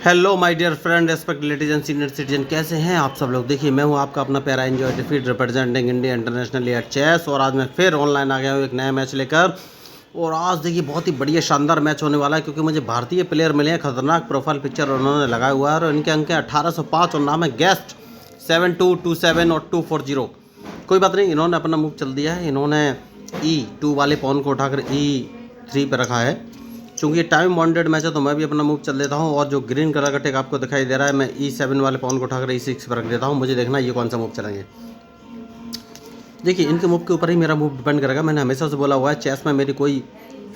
Hello my dear friend, respect ladies and senior citizen, कैसे हैं आप सब लोग। देखिए, मैं हूं आपका अपना प्यारा एंजॉय डिफीट representing India internationally at chess. और आज मैं फिर ऑनलाइन आ गया हूं एक नया मैच लेकर। और आज देखिए बहुत ही बढ़िया शानदार मैच होने वाला है, क्योंकि मुझे भारतीय प्लेयर मिले हैं। खतरनाक प्रोफाइल पिक्चर उन्होंने लगाया हुआ है और इनके अंक 1805 और नाम है गेस्ट 7227 और 240। कोई बात नहीं, इन्होंने अपना मूव चल दिया है। इन्होंने E2 वाले पॉन को उठाकर E3 पर रखा है। चूँकि ये टाइम बाउंडेड मैच है तो मैं भी अपना मूव चल देता हूँ। और जो ग्रीन कलर का टिक आपको दिखाई दे रहा है, मैं E7 वाले पॉन को उठाकर E6 पर रख देता हूँ। मुझे देखना है ये कौन सा मूव चलेंगे। देखिए, इनके मूव के ऊपर ही मेरा मूव डिपेंड करेगा। मैंने हमेशा से बोला हुआ है, चेस में मेरी कोई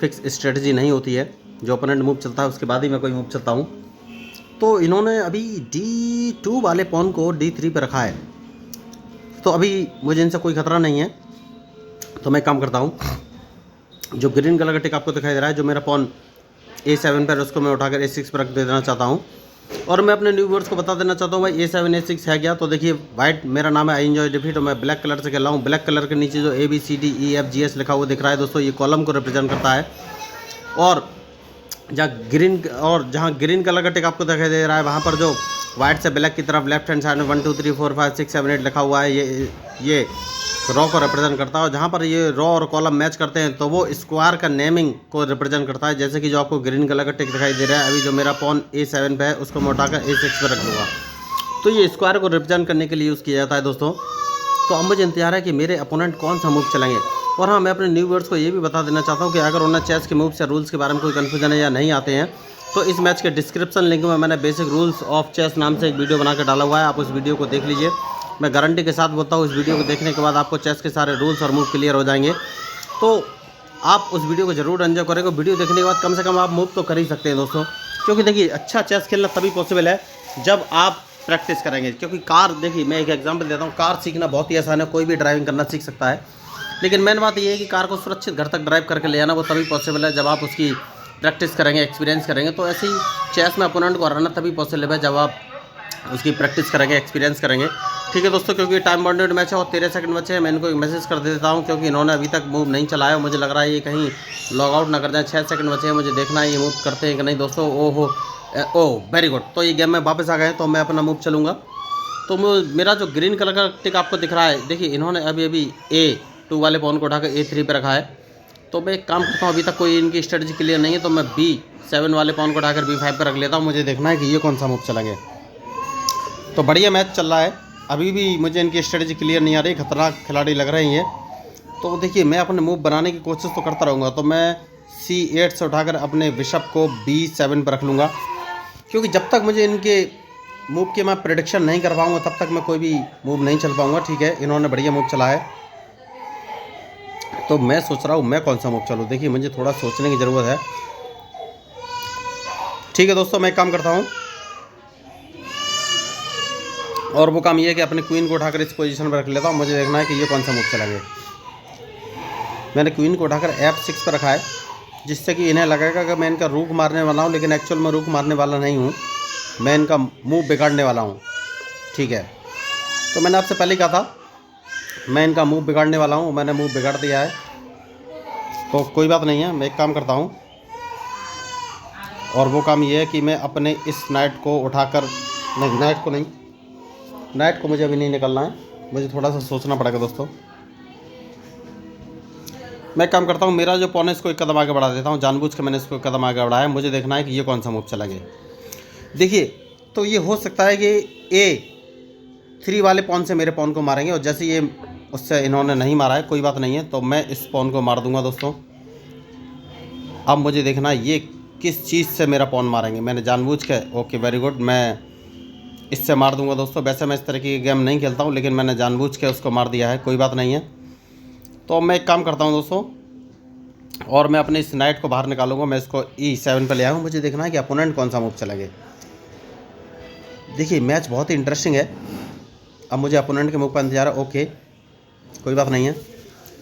फिक्स स्ट्रेटजी नहीं होती है। जो ओपोनेंट मूव चलता है उसके बाद ही मैं कोई मूव चलता हूँ। तो इन्होंने अभी D2 वाले पॉन को D3 पर रखा है, तो अभी मुझे इनसे कोई खतरा नहीं है। तो मैं काम करता हूँ, जो ग्रीन कलर का टिक आपको दिखाई दे रहा है, जो मेरा पॉन A7 पर, उसको मैं उठाकर A6 पर रख देना चाहता हूँ। और मैं अपने न्यू व्यूअर्स को बता देना चाहता हूँ भाई, A7 A6 है क्या। तो देखिए, वाइट मेरा नाम है, आई एंजॉय डिफीट, और मैं ब्लैक कलर से खेल रहा हूँ। ब्लैक कलर के नीचे जो ABCDEFGH लिखा हुआ दिख रहा है दोस्तों, ये कॉलम को रिप्रेजेंट करता है। और जहाँ ग्रीन कलर का टिक आपको दिखाई दे रहा है, वहाँ पर जो वाइट से ब्लैक की तरफ लेफ्ट हैंड साइड में 1 2 3 4 5 6 7 8 लिखा हुआ है, ये रॉ को रिप्रेजेंट करता है। और जहाँ पर ये रॉ और कॉलम मैच करते हैं तो वो स्क्वायर का नेमिंग को रिप्रेजेंट करता है। जैसे कि जो आपको ग्रीन कलर का टिक दिखाई दे रहा है, अभी जो मेरा पॉन A7 पे है उसको मैं उठाकर A6 पे रख दूँगा। तो ये स्क्वायर को रिप्रेजेंट करने के लिए यूज़ किया जाता है दोस्तों। तो अब मुझे इंतजार है कि मेरे अपोनेंट कौन सा मूव चलेंगे। और हाँ, मैं अपने न्यू व्यूअर्स को ये भी बता देना चाहता हूँ कि अगर उन्हें चेस के मूव्स या रूल्स के बारे में कोई कन्फ्यूजन है या नहीं आते हैं, तो इस मैच के डिस्क्रिप्शन लिंक में मैंने बेसिक रूल्स ऑफ चेस नाम से एक वीडियो बनाकर डाला हुआ है। आप उस वीडियो को देख लीजिए। मैं गारंटी के साथ बोलता हूँ, इस वीडियो को देखने के बाद आपको चेस के सारे रूल्स और मूव क्लियर हो जाएंगे। तो आप उस वीडियो को जरूर एंजॉय करेंगे। वीडियो देखने के बाद कम से कम आप मूव तो कर ही सकते हैं दोस्तों। क्योंकि देखिए, अच्छा चेस खेलना तभी पॉसिबल है जब आप प्रैक्टिस करेंगे। क्योंकि कार, देखिए मैं एक एग्जांपल देता हूँ, कार सीखना बहुत ही आसान है, कोई भी ड्राइविंग करना सीख सकता है। लेकिन मेन बात ये है कि कार को सुरक्षित घर तक ड्राइव करके ले आना वो तभी पॉसिबल है जब आप उसकी प्रैक्टिस करेंगे, एक्सपीरियंस करेंगे। तो ऐसे ही चेस में अपोनेंट को हराना तभी पॉसिबल है जब आप उसकी प्रैक्टिस करेंगे, एक्सपीरियंस करेंगे। ठीक है दोस्तों, क्योंकि टाइम बाउंडेड मैच है और 13 सेकंड बचे हैं। मैं इनको एक मैसेज कर देता हूँ, क्योंकि इन्होंने अभी तक मूव नहीं चलाया। मुझे लग रहा है ये कहीं लॉग आउट ना कर जाए। 6 सेकंड बचे हैं, मुझे देखना है ये मूव करते हैं कि नहीं दोस्तों। ओह वेरी गुड, तो ये गेम में वापस आ गए हैं, तो मैं अपना मूव चलूँगा। तो मेरा जो ग्रीन कलर का टिक आपको दिख रहा है, देखिए इन्होंने अभी A2 वाले पॉन को उठाकर A3 पे रखा है। तो मैं एक काम करता हूँ, अभी तक कोई इनकी स्ट्रेटजी क्लियर नहीं है, तो मैं B7 वाले पॉन को उठाकर B5 पर रख लेता हूँ। मुझे देखना है कि ये कौन सा मूव चलेंगे। तो बढ़िया मैच चल रहा है, अभी भी मुझे इनकी स्ट्रेटजी क्लियर नहीं आ रही। खतरनाक खिलाड़ी लग रहे हैं ये। तो देखिए, मैं अपने मूव बनाने की कोशिश तो करता रहूँगा। तो मैं C8 से उठाकर अपने बिशप को B7 पर रख लूँगा, क्योंकि जब तक मुझे इनके मूव की मैं प्रेडिक्शन नहीं कर पाऊँगा तब तक मैं कोई भी मूव नहीं चल पाऊँगा। ठीक है, इन्होंने बढ़िया मूव चला है, तो मैं सोच रहा हूँ मैं कौन सा मूव चलूँ। देखिए, मुझे थोड़ा सोचने की ज़रूरत है। ठीक है दोस्तों, मैं एक काम करता हूँ, और वो काम ये है कि अपने क्वीन को उठाकर इस पोजीशन पर रख लेता हूँ। मुझे देखना है कि ये कौन सा मूव चलेंगे। मैंने क्वीन को उठाकर F6 पर रखा है, जिससे कि इन्हें लगेगा कि मैं इनका रूक मारने वाला हूँ, लेकिन एक्चुअल में रूक मारने वाला नहीं हूँ, मैं इनका मूव बिगाड़ने वाला हूँ। ठीक है, तो मैंने आपसे पहले कहा था मैं इनका मूव बिगाड़ने वाला हूँ, मैंने मूव बिगाड़ दिया है। तो कोई बात नहीं है, मैं एक काम करता हूँ, और वो काम ये है कि मैं अपने इस नाइट को उठाकर, नहीं नाइट को नहीं, नाइट को मुझे अभी नहीं निकलना है, मुझे थोड़ा सा सोचना पड़ेगा दोस्तों। मैं काम करता हूँ, मेरा जो पॉन है इसको एक कदम आगे बढ़ा देता हूँ। जानबूझ के मैंने इसको एक कदम आगे बढ़ाया। मुझे देखना है कि ये कौन सा मूव चलेंगे। देखिए, तो ये हो सकता है कि A3 वाले पॉन से मेरे पॉन को मारेंगे, और जैसे ये उससे इन्होंने नहीं मारा है, कोई बात नहीं है, तो मैं इस पॉन को मार दूंगा दोस्तों। अब मुझे देखना है ये किस चीज़ से मेरा पॉन मारेंगे। मैंने जानबूझ के, ओके वेरी गुड, मैं इससे मार दूंगा दोस्तों। वैसे मैं इस तरह की गेम नहीं खेलता हूँ, लेकिन मैंने जानबूझ के उसको मार दिया है, कोई बात नहीं है। तो मैं एक काम करता हूँ दोस्तों, और मैं अपने इस नाइट को बाहर निकालूंगा। मैं इसको E7 पर ले आया हूँ। मुझे देखना है कि अपोनेंट कौन सा मूव चलेंगे। देखिए, मैच बहुत ही इंटरेस्टिंग है। अब मुझे अपोनेंट के मूव का इंतजार है। ओके, कोई बात नहीं है।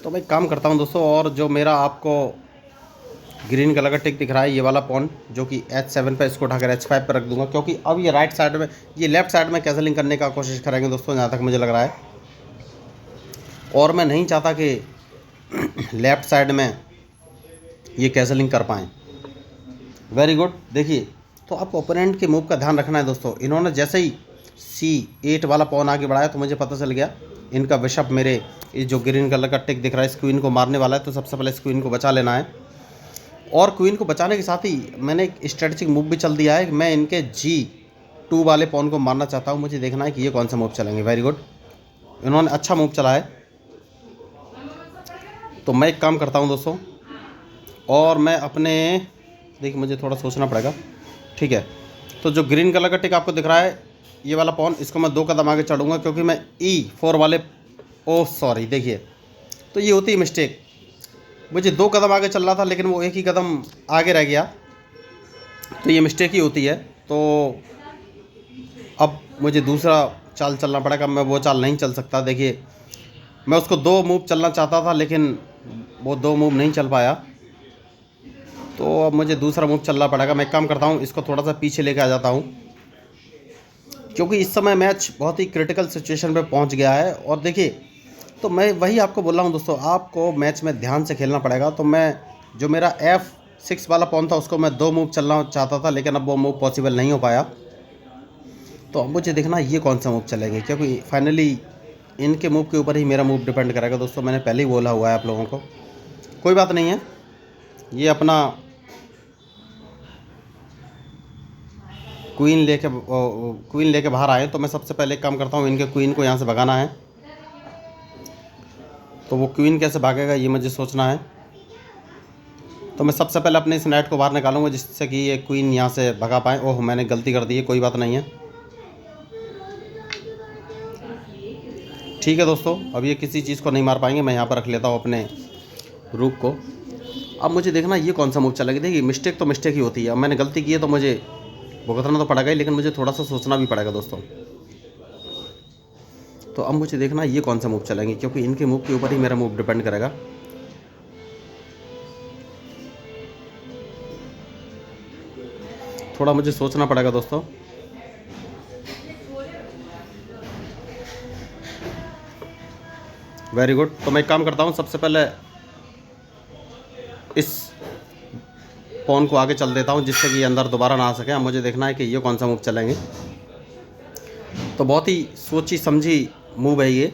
तो मैं एक काम करता हूँ दोस्तों, और जो मेरा आपको ग्रीन कलर का टिक दिख रहा है, ये वाला पॉन जो कि H7 पर, इसको उठाकर H5 पर रख दूंगा, क्योंकि अब ये राइट साइड में, ये लेफ्ट साइड में कैसलिंग करने का कोशिश करेंगे दोस्तों, जहाँ तक मुझे लग रहा है। और मैं नहीं चाहता कि लेफ्ट साइड में ये कैसलिंग कर पाएँ। वेरी गुड, देखिए तो आपको ओपोनेंट के मूव का ध्यान रखना है दोस्तों। इन्होंने जैसे ही C8 वाला पॉन आगे बढ़ाया तो मुझे पता चल गया इनका बिशप मेरे ये जो ग्रीन कलर का टिक दिख रहा है इस क्वीन को मारने वाला है। तो सबसे पहले इस क्वीन को बचा लेना है, और क्वीन को बचाने के साथ ही मैंने एक स्ट्रेटेजिक मूव भी चल दिया है। मैं इनके G2 वाले पॉन को मारना चाहता हूँ। मुझे देखना है कि ये कौन सा मूव चलेंगे। वेरी गुड, इन्होंने अच्छा मूव चला है। तो मैं एक काम करता हूँ दोस्तों, और मैं अपने देखिए मुझे थोड़ा सोचना पड़ेगा, ठीक है। तो जो ग्रीन कलर का टिक आपको दिख रहा है ये वाला पॉन, इसको मैं 2 कदम आगे चढ़ूँगा क्योंकि मैं E4 वाले सॉरी देखिए, तो ये होती है मिस्टेक। मुझे 2 कदम आगे चल रहा था लेकिन वो एक ही कदम आगे रह गया, तो ये मिस्टेक ही होती है। तो अब मुझे दूसरा चाल चलना पड़ेगा, मैं वो चाल नहीं चल सकता। देखिए मैं उसको 2 मूव चलना चाहता था लेकिन वो 2 मूव नहीं चल पाया, तो अब मुझे दूसरा मूव चलना पड़ेगा। मैं एक काम करता हूँ, इसको थोड़ा सा पीछे लेके आ जाता हूँ क्योंकि इस समय मैच बहुत ही क्रिटिकल सिचुएशन पे पहुँच गया है। और देखिए तो मैं वही आपको बोल रहा हूँ दोस्तों, आपको मैच में ध्यान से खेलना पड़ेगा। तो मैं जो मेरा F6 वाला पॉन था उसको मैं 2 मूव चलना चाहता था लेकिन अब वो मूव पॉसिबल नहीं हो पाया। तो अब मुझे देखना ये कौन सा मूव चलेंगे, क्योंकि फाइनली इनके मूव के ऊपर ही मेरा मूव डिपेंड करेगा दोस्तों। मैंने पहले ही बोला हुआ है आप लोगों को, कोई बात नहीं है। ये अपना क्वीन लेके बाहर आए, तो मैं सबसे पहले एक काम करता हूँ, इनके क्वीन को यहाँ से भगाना है। तो वो क्वीन कैसे भागेगा ये मुझे सोचना है। तो मैं सबसे पहले अपने इस नाइट को बाहर निकालूंगा जिससे कि ये क्वीन यहाँ से भगा पाए। ओह मैंने गलती कर दी है, कोई बात नहीं है, ठीक है दोस्तों। अब ये किसी चीज़ को नहीं मार पाएंगे। मैं यहाँ पर रख लेता हूँ अपने रूक को। अब मुझे देखना ये कौन सा मूव चलेगा। देखिए मिस्टेक तो मिस्टेक ही होती है, अब मैंने गलती की है तो मुझे भुगतना तो पड़ेगा ही, लेकिन मुझे थोड़ा सा सोचना भी पड़ेगा दोस्तों। तो अब मुझे देखना ये कौन सा मूव चलेंगे क्योंकि इनके मूव के ऊपर ही मेरा मूव डिपेंड करेगा। थोड़ा मुझे सोचना पड़ेगा दोस्तों। वेरी गुड, तो मैं एक काम करता हूँ, सबसे पहले इस पॉन को आगे चल देता हूँ जिससे कि ये अंदर दोबारा ना आ सके। अब मुझे देखना है कि ये कौन सा मूव चलेंगे। तो बहुत ही सोची समझी मूव है ये।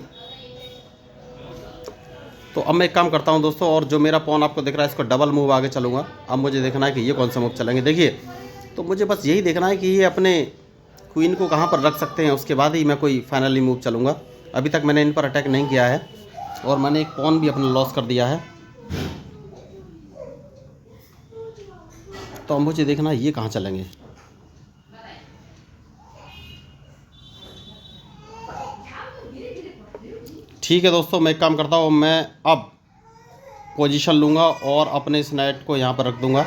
तो अब मैं एक काम करता हूँ दोस्तों, और जो मेरा पॉन आपको दिख रहा है इसको डबल मूव आगे चलूँगा। अब मुझे देखना है कि ये कौन सा मूव चलेंगे। देखिए तो मुझे बस यही देखना है कि ये अपने क्वीन को कहाँ पर रख सकते हैं, उसके बाद ही मैं कोई फाइनली मूव चलूँगा। अभी तक मैंने इन पर अटैक नहीं किया है और मैंने एक पॉन भी अपना लॉस कर दिया है। तो अब मुझे देखना है ये कहाँ चलेंगे। ठीक है दोस्तों, मैं एक काम करता हूँ, मैं अब पोजीशन लूँगा और अपने इस नाइट को यहाँ पर रख दूँगा।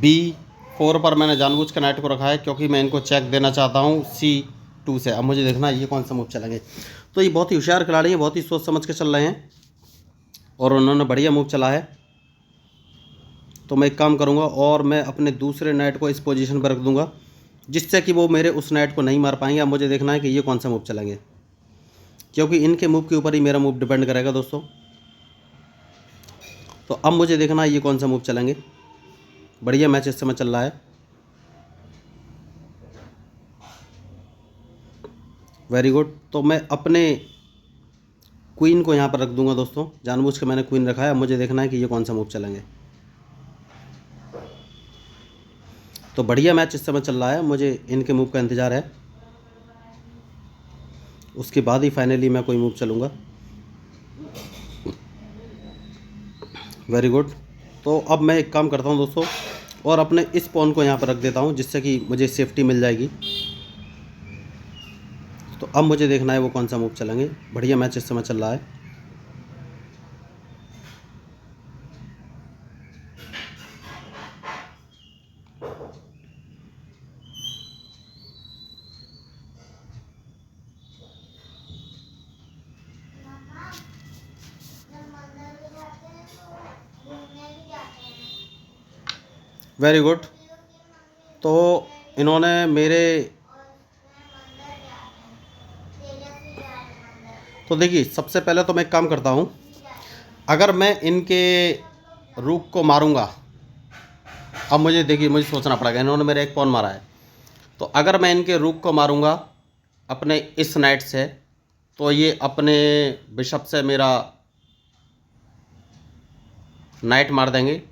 B4 पर मैंने जानबूझ के नाइट को रखा है क्योंकि मैं इनको चेक देना चाहता हूँ C2 से। अब मुझे देखना है ये कौन सा मूव चलेंगे। तो ये बहुत ही होशियार खिलाड़ी हैं, बहुत ही सोच समझ के चल रहे हैं और उन्होंने बढ़िया मूव चला है। तो मैं एक काम करूँगा और मैं अपने दूसरे नाइट को इस पोजीशन पर रख दूँगा जिससे कि वो मेरे उस नाइट को नहीं मार पाएंगे। अब मुझे देखना है कि ये कौन सा मूव चलेंगे क्योंकि इनके मूव के ऊपर ही मेरा मूव डिपेंड करेगा दोस्तों। तो अब मुझे देखना है ये कौन सा मूव चलेंगे। बढ़िया मैच इस समय चल रहा है। वेरी गुड, तो मैं अपने क्वीन को यहाँ पर रख दूंगा दोस्तों, जानबूझ के मैंने क्वीन रखा है। अब मुझे देखना है कि ये कौन सा मूव चलेंगे। तो बढ़िया मैच इस समय चल रहा है, मुझे इनके मूव का इंतज़ार है, उसके बाद ही फाइनली मैं कोई मूव चलूँगा। वेरी गुड, तो अब मैं एक काम करता हूँ दोस्तों और अपने इस पॉन को यहाँ पर रख देता हूँ जिससे कि मुझे सेफ्टी मिल जाएगी। तो अब मुझे देखना है वो कौन सा मूव चलेंगे। बढ़िया मैच इस समय चल रहा है। वेरी गुड, तो इन्होंने मेरे तो देखिए सबसे पहले तो मैं एक काम करता हूँ, अगर मैं इनके रूक को मारूंगा अब मुझे देखिए, मुझे सोचना पड़ेगा, इन्होंने मेरे एक पॉन मारा है, तो अगर मैं इनके रूक को मारूंगा अपने इस नाइट से, तो ये अपने बिशप से मेरा नाइट मार देंगे,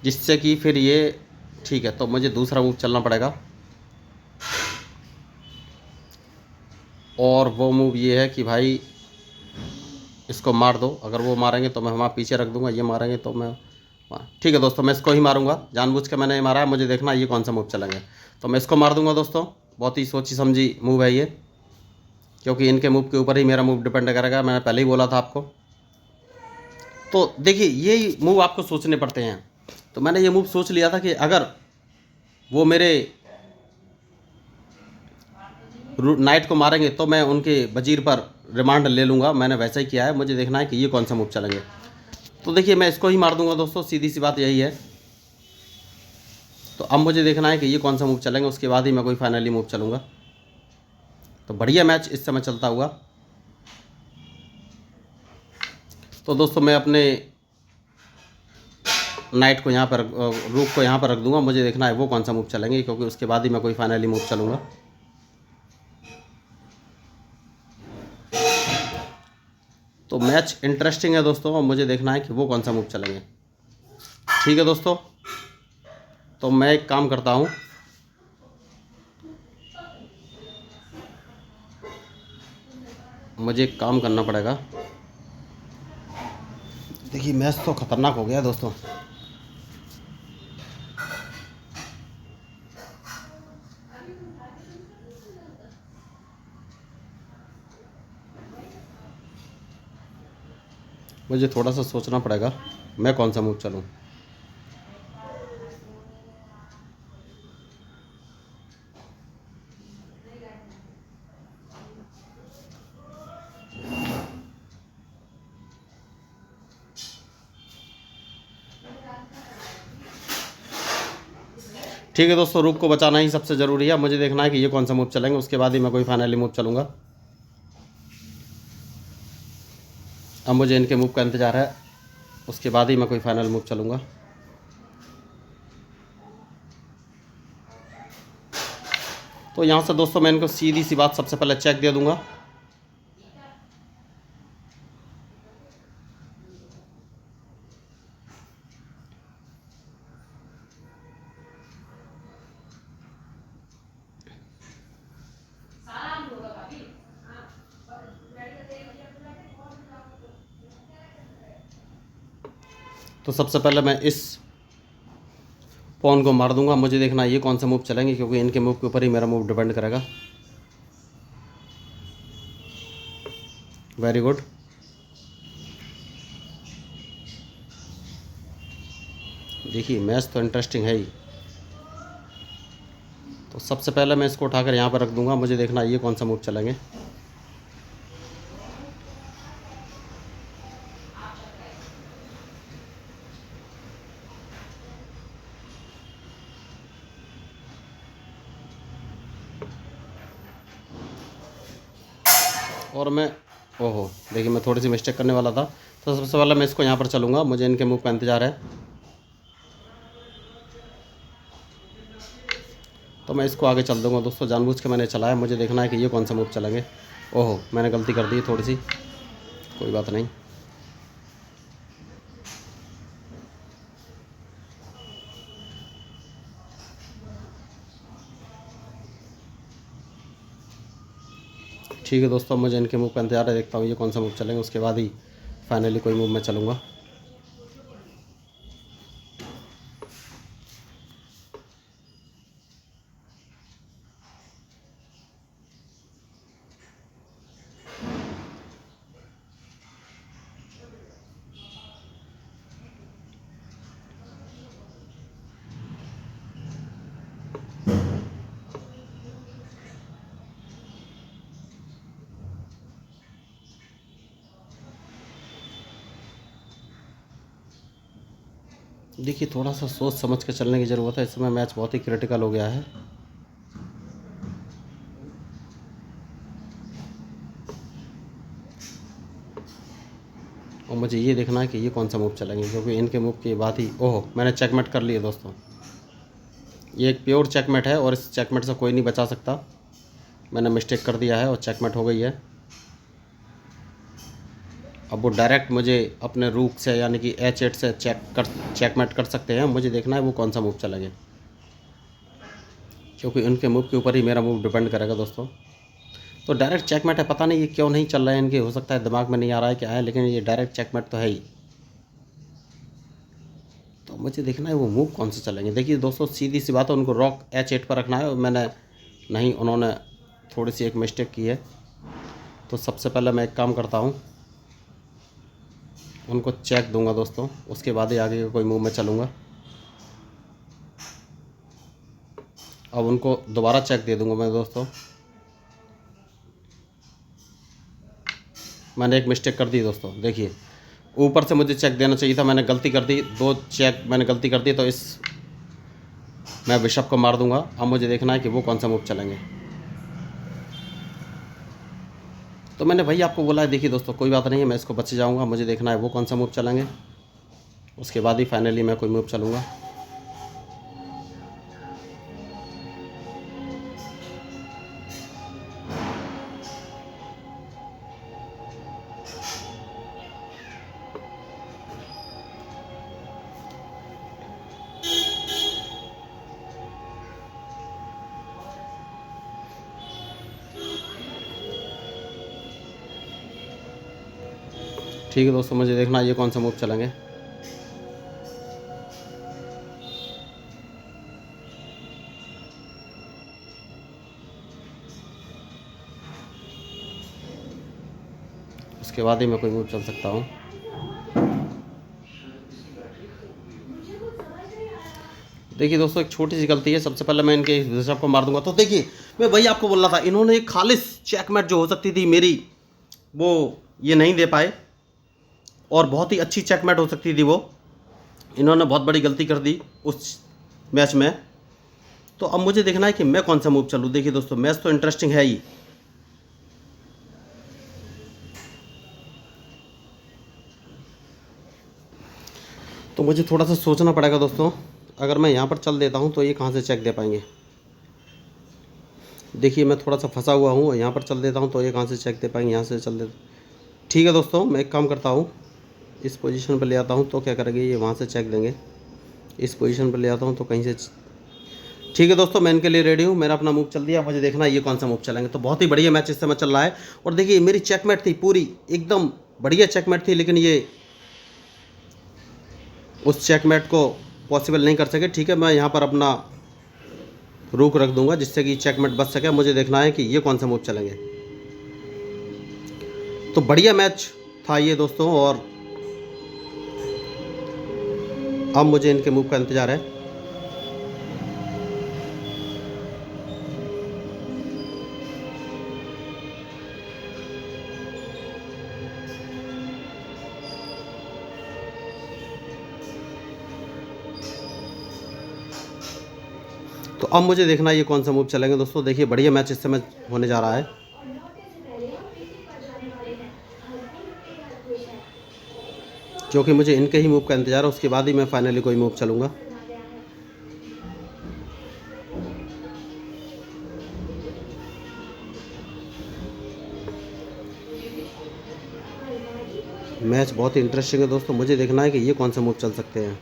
जिससे कि फिर ये ठीक है। तो मुझे दूसरा मूव चलना पड़ेगा, और वो मूव ये है कि भाई इसको मार दो। अगर वो मारेंगे तो मैं वहाँ पीछे रख दूंगा, ये मारेंगे तो मैं ठीक है दोस्तों, मैं इसको ही मारूंगा, जानबूझ के मैंने मारा है, मुझे देखना ये कौन सा मूव चलेंगे। तो मैं इसको मार दूंगा दोस्तों, बहुत ही सोची समझी मूव है ये, क्योंकि इनके मूव के ऊपर ही मेरा मूव डिपेंड करेगा, मैंने पहले ही बोला था आपको। तो देखिए, ये मूव आपको सोचने पड़ते हैं। तो मैंने ये मूव सोच लिया था कि अगर वो मेरे नाइट को मारेंगे तो मैं उनके वजीर पर रिमांड ले लूँगा, मैंने वैसा ही किया है। मुझे देखना है कि ये कौन सा मूव चलेंगे। तो देखिए, मैं इसको ही मार दूंगा दोस्तों, सीधी सी बात यही है। तो अब मुझे देखना है कि ये कौन सा मूव चलेंगे, उसके बाद ही मैं कोई फाइनली मूव चलूँगा। तो बढ़िया मैच इस समय चलता हुआ। तो दोस्तों, मैं अपने नाइट को यहाँ पर, रूक को यहाँ पर रख दूंगा, मुझे देखना है वो कौन सा मूव चलेंगे, क्योंकि उसके बाद ही मैं कोई फाइनली मूव चलूँगा। तो मैच इंटरेस्टिंग है दोस्तों, और मुझे देखना है कि वो कौन सा मूव चलेंगे। ठीक है दोस्तों, तो मैं एक काम करता हूँ, मुझे एक काम करना पड़ेगा। देखिए, मैच तो खतरनाक हो गया दोस्तों। मुझे थोड़ा सा सोचना पड़ेगा मैं कौन सा मूव चलूँ। ठीक है दोस्तों, रूप को बचाना ही सबसे ज़रूरी है। मुझे देखना है कि ये कौन सा मूव चलेंगे, उसके बाद ही मैं कोई फाइनली मूव चलूँगा। अब मुझे इनके मूव का इंतज़ार है, उसके बाद ही मैं कोई फाइनल मूव चलूँगा। तो यहाँ से दोस्तों, मैं इनको सीधी सी बात सबसे पहले चेक दे दूँगा। तो सबसे पहले मैं इस पॉन को मार दूंगा, मुझे देखना ये कौन सा मूव चलेंगे, क्योंकि इनके मूव के ऊपर ही मेरा मूव डिपेंड करेगा। Very good. देखिए, मैच तो इंटरेस्टिंग है ही। तो सबसे पहले मैं इसको उठाकर यहाँ पर रख दूंगा, मुझे देखना ये कौन सा मूव चलेंगे। और मैं, ओहो, देखिए मैं थोड़ी सी मिस्टेक करने वाला था। तो सबसे पहले मैं इसको यहाँ पर चलूँगा, मुझे इनके मूव का इंतज़ार है। तो मैं इसको आगे चल दूँगा दोस्तों, जानबूझ के मैंने चलाया, मुझे देखना है कि ये कौन सा मूव चलेंगे। ओहो, मैंने गलती कर दी थोड़ी सी, कोई बात नहीं। ठीक है दोस्तों, मुझे इनके मूव का इंतजार है, देखता हूँ ये कौन सा मूव चलेंगे, उसके बाद ही फाइनली कोई मूव मैं चलूँगा। देखिए, थोड़ा सा सोच समझ के चलने की ज़रूरत है, इस समय मैच बहुत ही क्रिटिकल हो गया है। और मुझे ये देखना है कि ये कौन सा मूव चलेंगे, क्योंकि इनके मूव के बाद ही ओह मैंने चेकमेट कर लिया दोस्तों। ये एक प्योर चेकमेट है और इस चेकमेट से कोई नहीं बचा सकता। मैंने मिस्टेक कर दिया है और चेकमेट हो गई है। अब वो डायरेक्ट मुझे अपने रूक से यानी कि H8 से चेकमेट कर सकते हैं। मुझे देखना है वो कौन सा मूव चलेंगे, क्योंकि उनके मूव के ऊपर ही मेरा मूव डिपेंड करेगा दोस्तों। तो डायरेक्ट चेकमेट है, पता नहीं ये क्यों नहीं चल रहा है इनके, हो सकता है दिमाग में नहीं आ रहा है क्या है, लेकिन ये डायरेक्ट चेकमेट तो है ही। तो मुझे देखना है वो मूव कौन से चलेंगे। देखिए दोस्तों सीधी सी बात है, उनको रॉक H8 पर रखना है और मैंने नहीं, उन्होंने थोड़ी सी एक मिस्टेक की है। तो सबसे पहले मैं एक काम करता हूँ, उनको चेक दूंगा दोस्तों, उसके बाद ही आगे का कोई मूव में चलूँगा। अब उनको दोबारा चेक दे दूंगा मैं दोस्तों। मैंने एक मिस्टेक कर दी दोस्तों, देखिए ऊपर से मुझे चेक देना चाहिए था, मैंने गलती कर दी, 2 चेक मैंने गलती कर दी। तो इस मैं बिशप को मार दूंगा। अब मुझे देखना है कि वो कौन सा मूव चलेंगे। तो मैंने भाई आपको बोला है, देखिए दोस्तों कोई बात नहीं है, मैं इसको बच जाऊंगा। मुझे देखना है वो कौन सा मूव चलेंगे, उसके बाद ही फाइनली मैं कोई मूव चलूँगा। ठीक है दोस्तों, मुझे देखना है ये कौन सा मूव चलेंगे। उसके बाद ही मैं कोई मूव चल सकता हूँ। देखिए दोस्तों एक छोटी सी गलती है, सबसे पहले मैं इनके बिशप को मार दूंगा। तो देखिए मैं वही आपको बोल रहा था, इन्होंने एक खालिश चेकमेट जो हो सकती थी मेरी, वो ये नहीं दे पाए और बहुत ही अच्छी चेकमेट हो सकती थी वो। इन्होंने बहुत बड़ी गलती कर दी उस मैच में। तो अब मुझे देखना है कि मैं कौन सा मूव चलूँ। देखिए दोस्तों मैच तो इंटरेस्टिंग है ही। तो मुझे थोड़ा सा सोचना पड़ेगा दोस्तों। अगर मैं यहाँ पर चल देता हूँ तो ये कहाँ से चेक दे पाएंगे। देखिए मैं थोड़ा सा फंसा हुआ हूँ, यहाँ पर चल देता हूँ तो ये कहाँ से चेक दे पाएंगे, यहाँ से चल दे। ठीक है दोस्तों मैं एक काम करता हूँ, इस पोजीशन पर ले आता हूँ तो क्या करेंगे, ये वहाँ से चेक देंगे। इस पोजीशन पर ले आता हूँ तो कहीं से। ठीक है दोस्तों मैं इनके लिए रेडी हूँ, मेरा अपना मूव चल दिया। मुझे देखना है ये कौन सा मूव चलेंगे। तो बहुत ही बढ़िया मैच इस समय चल रहा है। और देखिए मेरी चेकमेट थी पूरी एकदम बढ़िया चेकमेट थी, लेकिन ये उस चेकमेट को पॉसिबल नहीं कर सके। ठीक है मैं यहाँ पर अपना रूक रख दूंगा जिससे कि चेकमेट बच सके। मुझे देखना है कि ये कौन सा मूव चलेंगे। तो बढ़िया मैच था ये दोस्तों, और अब मुझे इनके मूव का इंतज़ार है। तो अब मुझे देखना है ये कौन सा मूव चलेंगे दोस्तों। देखिए बढ़िया मैच इस समय होने जा रहा है। क्योंकि मुझे इनके ही मूव का इंतज़ार है, उसके बाद ही मैं फाइनली कोई मूव चलूँगा। मैच बहुत ही इंटरेस्टिंग है दोस्तों। मुझे देखना है कि ये कौन सा मूव चल सकते हैं।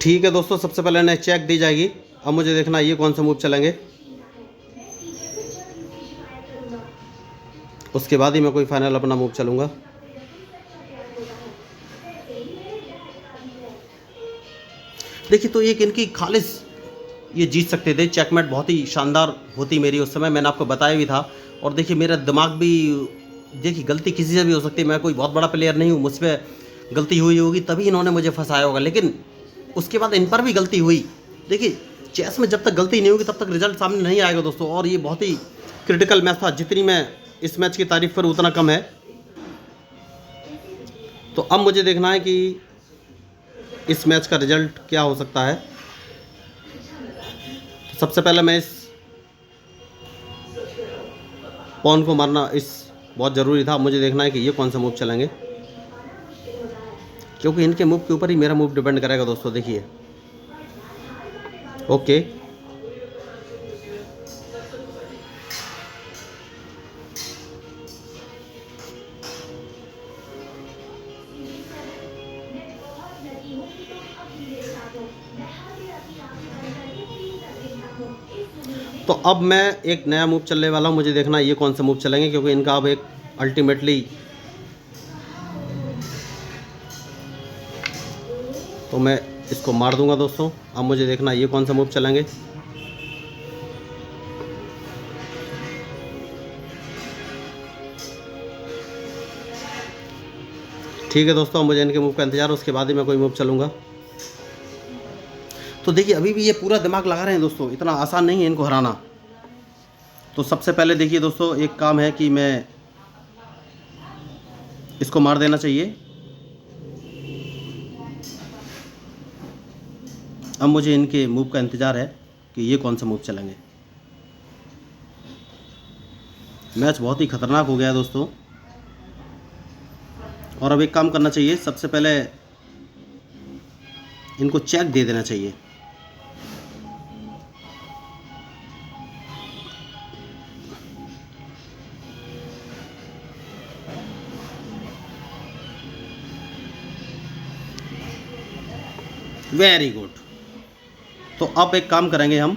ठीक है दोस्तों सबसे पहले इन्हें चेक दी जाएगी। अब मुझे देखना है ये कौन सा मूव चलेंगे, उसके बाद ही मैं कोई फाइनल अपना मूव चलूँगा। देखिए तो एक इनकी खालिश ये जीत सकते थे। चेकमेट बहुत ही शानदार होती मेरी उस समय, मैंने आपको बताया भी था। और देखिए मेरा दिमाग भी, देखिए गलती किसी से भी हो सकती है, मैं कोई बहुत बड़ा प्लेयर नहीं हूँ, मुझ पर गलती हुई होगी तभी इन्होंने मुझे फंसाया होगा, लेकिन उसके बाद इन पर भी गलती हुई। देखिए चेस में जब तक गलती नहीं होगी तब तक रिजल्ट सामने नहीं आएगा दोस्तों। और ये बहुत ही क्रिटिकल मैच था, जितनी मैं इस मैच की तारीफ करूँ उतना कम है। तो अब मुझे देखना है कि इस मैच का रिजल्ट क्या हो सकता है। तो सबसे पहले मैं इस पॉन को मारना बहुत ज़रूरी था। मुझे देखना है कि ये कौन सा मूव चलेंगे, क्योंकि इनके मूव के ऊपर ही मेरा मूव डिपेंड करेगा दोस्तों। देखिए, ओके, तो अब मैं एक नया मूव चलने वाला हूँ। मुझे देखना है ये कौन सा मूव चलेंगे, क्योंकि इनका अब एक अल्टीमेटली तो मैं इसको मार दूंगा दोस्तों। अब मुझे देखना है ये कौन सा मूव चलेंगे। ठीक है दोस्तों, मुझे इनके मूव का इंतजार, उसके बाद ही मैं कोई मूव चलूँगा। तो देखिए, अभी भी ये पूरा दिमाग लगा रहे हैं दोस्तों, इतना आसान नहीं है इनको हराना। तो सबसे पहले देखिए दोस्तों, एक काम है कि मैं इसको मार देना चाहिए। अब मुझे इनके मूव का इंतज़ार है कि ये कौन सा मूव चलेंगे। मैच बहुत ही ख़तरनाक हो गया है दोस्तों, और अब एक काम करना चाहिए, सबसे पहले इनको चेक दे देना चाहिए। Very good. तो अब एक काम करेंगे हम,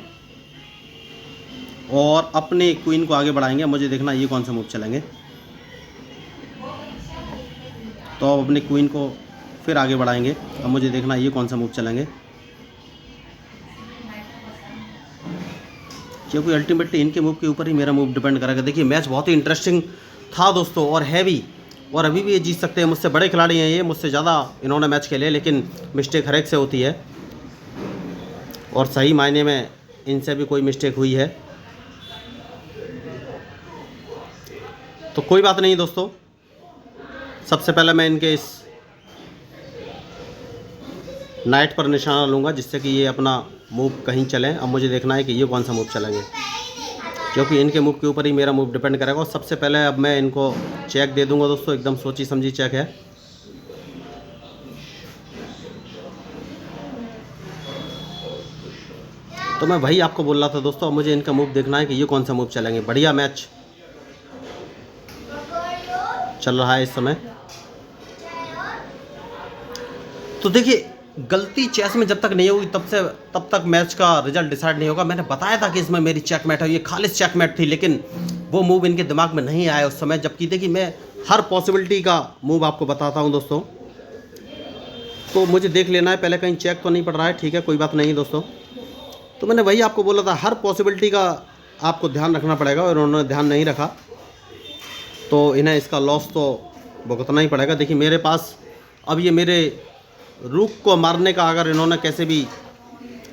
और अपने क्वीन को आगे बढ़ाएंगे। मुझे देखना ये कौन सा मूव चलेंगे। तो अब अपने क्वीन को फिर आगे बढ़ाएंगे। अब मुझे देखना ये कौन सा मूव चलेंगे, क्योंकि अल्टीमेटली इनके मूव के ऊपर ही मेरा मूव डिपेंड करेगा। देखिए, मैच बहुत ही इंटरेस्टिंग था दोस्तों, और हैवी, और अभी भी ये जीत सकते हैं। मुझसे बड़े खिलाड़ी हैं ये, मुझसे ज़्यादा इन्होंने मैच खेले, लेकिन मिस्टेक हर एक से होती है, और सही मायने में इनसे भी कोई मिस्टेक हुई है। तो कोई बात नहीं दोस्तों, सबसे पहले मैं इनके इस नाइट पर निशाना लूँगा, जिससे कि ये अपना मूव कहीं चलें। अब मुझे देखना है कि ये कौन सा मूव चलेंगे, क्योंकि इनके मूव के ऊपर ही मेरा मूव डिपेंड करेगा। और सबसे पहले अब मैं इनको चेक दे दूंगा दोस्तों, एकदम सोची समझी चेक है। तो मैं वही आपको बोल रहा था दोस्तों, अब मुझे इनका मूव देखना है कि ये कौन सा मूव चलेंगे। बढ़िया मैच चल रहा है इस समय। तो देखिए, गलती चेस में जब तक नहीं होगी तब तक मैच का रिजल्ट डिसाइड नहीं होगा। मैंने बताया था कि इसमें मेरी चेकमेट है, ये खालिस चेकमेट थी, लेकिन वो मूव इनके दिमाग में नहीं आया उस समय। जबकि देखिए, मैं हर पॉसिबिलिटी का मूव आपको बताता हूं दोस्तों, तो मुझे देख लेना है पहले, कहीं चेक तो नहीं पड़ रहा है। ठीक है, कोई बात नहीं दोस्तों। तो मैंने वही आपको बोला था, हर पॉसिबिलिटी का आपको ध्यान रखना पड़ेगा, और उन्होंने ध्यान नहीं रखा, तो इन्हें इसका लॉस तो भुगतना ही पड़ेगा। देखिए, मेरे पास अब ये मेरे रूक को मारने का अगर इन्होंने कैसे भी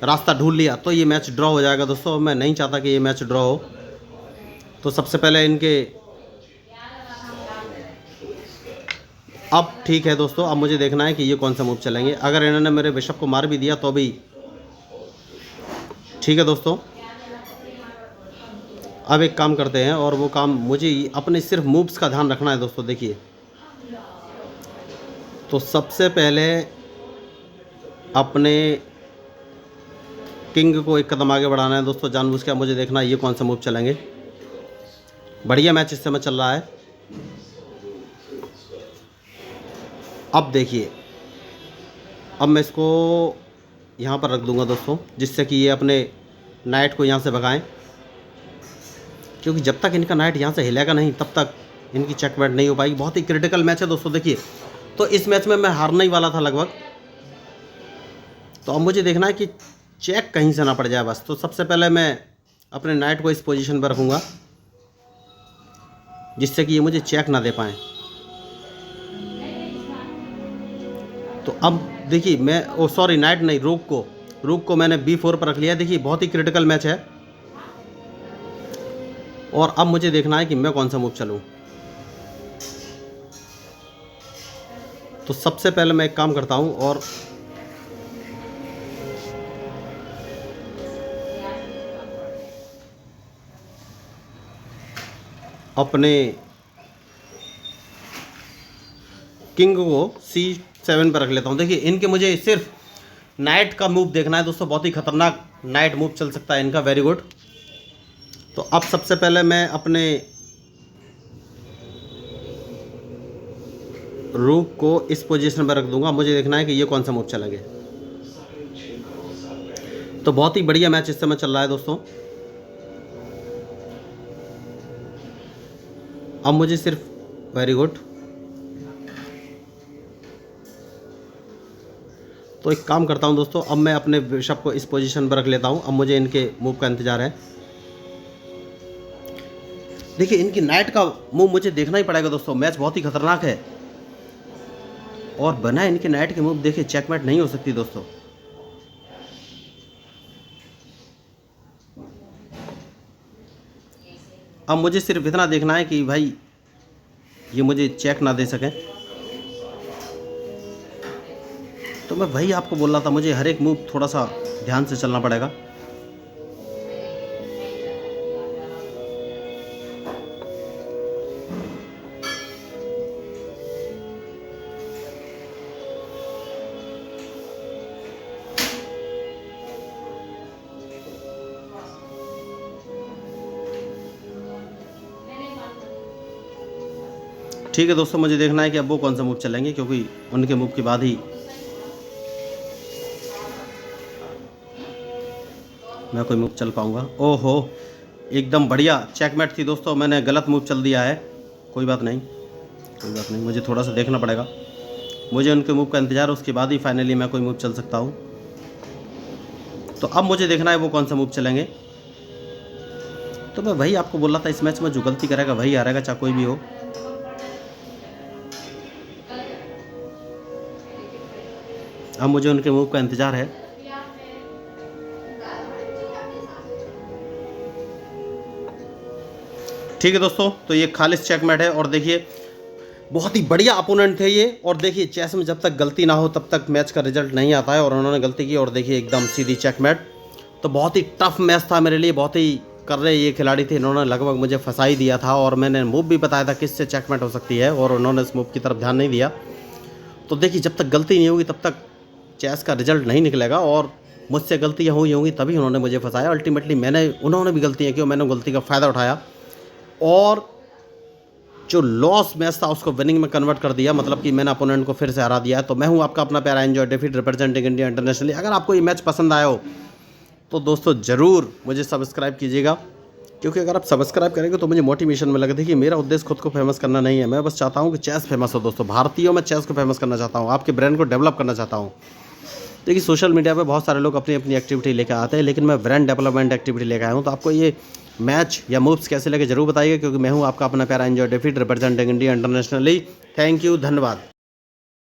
रास्ता ढूंढ लिया, तो ये मैच ड्रॉ हो जाएगा दोस्तों। मैं नहीं चाहता कि ये मैच ड्रॉ हो। तो सबसे पहले इनके अब ठीक है दोस्तों, अब मुझे देखना है कि ये कौन सा मूव चलेंगे। अगर इन्होंने मेरे बिशप को मार भी दिया तो भी ठीक है दोस्तों। अब एक काम करते हैं, और वो काम मुझे अपने सिर्फ मूव्स का ध्यान रखना है दोस्तों। देखिए, तो सबसे पहले अपने किंग को एक कदम आगे बढ़ाना है दोस्तों, जानबूझ के। मुझे देखना है ये कौन सा मूव चलेंगे। बढ़िया मैच इस समय चल रहा है। अब देखिए, अब मैं इसको यहाँ पर रख दूंगा दोस्तों, जिससे कि ये अपने नाइट को यहाँ से भगाएं, क्योंकि जब तक इनका नाइट यहाँ से हिलेगा नहीं, तब तक इनकी चेकमेट नहीं हो पाएगी। बहुत ही क्रिटिकल मैच है दोस्तों। देखिए, तो इस मैच में मैं हारने ही वाला था लगभग। तो अब मुझे देखना है कि चेक कहीं से ना पड़ जाए बस। तो सबसे पहले मैं अपने नाइट को इस पोजीशन पर रखूँगा, जिससे कि ये मुझे चेक ना दे पाएँ। तो अब देखिए, मैं सॉरी, नाइट नहीं, रूक को मैंने B4 पर रख लिया। देखिए, बहुत ही क्रिटिकल मैच है, और अब मुझे देखना है कि मैं कौन सा मूव चलूँ। तो सबसे पहले मैं एक काम करता हूँ और अपने किंग को C7 पर रख लेता हूँ। देखिए इनके मुझे सिर्फ नाइट का मूव देखना है दोस्तों, बहुत ही खतरनाक नाइट मूव चल सकता है इनका, वेरी गुड। तो अब सबसे पहले मैं अपने रूक को इस पोजीशन पर रख दूंगा, मुझे देखना है कि ये कौन सा मूव चलेंगे। तो बहुत ही बढ़िया मैच इस समय चल रहा है दोस्तों। अब मुझे सिर्फ, वेरी गुड। तो एक काम करता हूं दोस्तों, अब मैं अपने बिशप को इस पोजीशन पर रख लेता हूं। अब मुझे इनके मूव का इंतजार है। देखिए इनकी नाइट का मूव मुझे देखना ही पड़ेगा दोस्तों, मैच बहुत ही खतरनाक है और बना इनके नाइट के मूव देखिए चेकमेट नहीं हो सकती दोस्तों। अब मुझे सिर्फ इतना देखना है कि भाई ये मुझे चेक ना दे सकें। तो मैं वही आपको बोल रहा था, मुझे हर एक मूव थोड़ा सा ध्यान से चलना पड़ेगा। ठीक है दोस्तों, मुझे देखना है कि अब वो कौन सा मूव चलेंगे, क्योंकि उनके मूव के बाद ही मैं कोई मूव चल पाऊंगा। ओहो, एकदम बढ़िया चेकमेट थी दोस्तों, मैंने गलत मूव चल दिया है। कोई बात नहीं, कोई बात नहीं, मुझे थोड़ा सा देखना पड़ेगा, मुझे उनके मूव का इंतज़ार, उसके बाद ही फाइनली मैं कोई मूव चल सकता हूँ। तो अब मुझे देखना है वो कौन सा मूव चलेंगे। तो मैं वही आपको बोल रहा था, इस मैच में जो गलती करेगा वही हारेगा, चाहे कोई भी हो। अब मुझे उनके मूव का इंतज़ार है। ठीक है दोस्तों, तो ये खालिस चेकमेट है। और देखिए बहुत ही बढ़िया अपोनेंट थे ये। और देखिए चेस में जब तक गलती ना हो तब तक मैच का रिजल्ट नहीं आता है, और उन्होंने गलती की और देखिए एकदम सीधी चेकमेट। तो बहुत ही टफ मैच था मेरे लिए, बहुत ही कर रहे ये खिलाड़ी थे, इन्होंने लगभग मुझे फंसा ही दिया था, और मैंने मूव भी बताया था किससे चेकमेट हो सकती है, और उन्होंने इस मूव की तरफ ध्यान नहीं दिया। तो देखिए जब तक गलती नहीं होगी तब तक चेस का रिजल्ट नहीं निकलेगा, और मुझसे गलतियाँ हुई होंगी तभी उन्होंने मुझे फंसाया। अल्टीमेटली उन्होंने भी गलतियाँ की और मैंने गलती का फ़ायदा उठाया, और जो लॉस मैच था उसको विनिंग में कन्वर्ट कर दिया, मतलब कि मैंने अपोनेंट को फिर से हरा दिया है। तो मैं हूं आपका अपना प्यारा enjoy David, representing India internationally. अगर आपको ये मैच पसंद आया हो तो दोस्तों ज़रूर मुझे सब्सक्राइब कीजिएगा, क्योंकि अगर आप सब्सक्राइब करेंगे तो मुझे मोटिवेशन मिलेगा। देखिए मेरा उद्देश्य खुद को फेमस करना नहीं है, मैं बस चाहता हूँ कि चेस फेमस हो दोस्तों। भारतीयों में चेस को फेमस करना चाहता हूँ, आपके ब्रांड को डेवलप करना चाहता हूँ। देखिए सोशल मीडिया पे बहुत सारे लोग अपनी अपनी एक्टिविटी लेकर आते हैं, लेकिन मैं ब्रांड डेवलपमेंट एक्टिविटी लेकर आया हूँ। तो आपको ये मैच या मूव्स कैसे लगे जरूर बताइएगा, क्योंकि मैं हूँ आपका अपना प्यारा enjoy David, representing India internationally. Thank you, धन्यवाद।